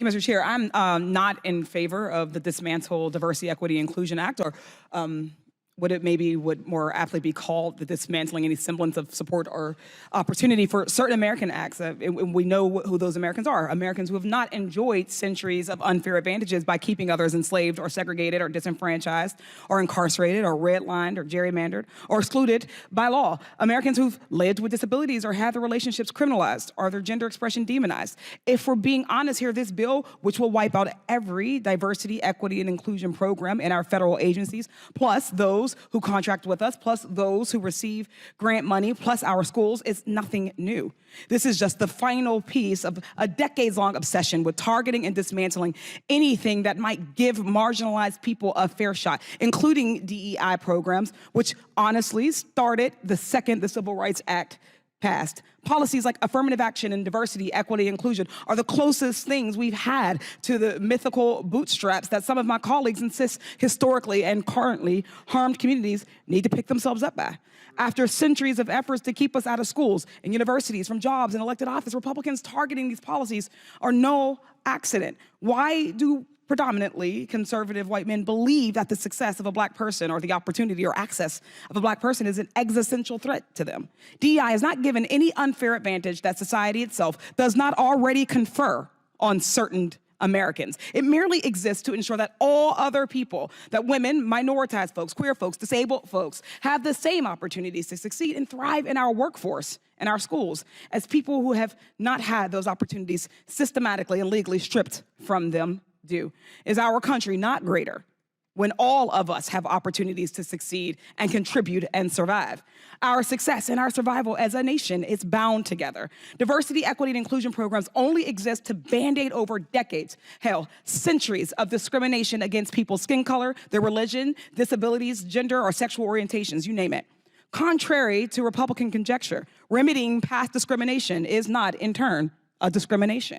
Mr. Chair, I'm not in favor of the Dismantle Diversity, Equity, Inclusion Act, or what it maybe would more aptly be called the dismantling any semblance of support or opportunity for certain American acts. We know who those Americans are. Americans who have not enjoyed centuries of unfair advantages by keeping others enslaved or segregated or disenfranchised or incarcerated or redlined or gerrymandered or excluded by law. Americans who've lived with disabilities or had their relationships criminalized or their gender expression demonized. If we're being honest here, this bill, which will wipe out every diversity, equity, and inclusion program in our federal agencies, plus those who contract with us, plus those who receive grant money, plus our schools, is nothing new. This is just the final piece of a decades-long obsession with targeting and dismantling anything that might give marginalized people a fair shot, including DEI programs, which honestly started the second the Civil Rights Act passed. Policies like affirmative action and diversity, equity, inclusion are the closest things we've had to the mythical bootstraps that some of my colleagues insist historically and currently harmed communities need to pick themselves up by. After centuries of efforts to keep us out of schools and universities, from jobs and elected office, Republicans targeting these policies are no accident. Why do predominantly conservative white men believe that the success of a black person or the opportunity or access of a black person is an existential threat to them? DEI is not given any unfair advantage that society itself does not already confer on certain Americans. It merely exists to ensure that all other people, that women, minoritized folks, queer folks, disabled folks, have the same opportunities to succeed and thrive in our workforce and our schools as people who have not had those opportunities systematically and legally stripped from them do. Is our country not greater when all of us have opportunities to succeed and contribute and survive? Our success and our survival as a nation is bound together. Diversity, equity, and inclusion programs only exist to band-aid over decades, hell, centuries of discrimination against people's skin color, their religion, disabilities, gender, or sexual orientations, you name it. Contrary to Republican conjecture, remedying past discrimination is not, in turn, a discrimination.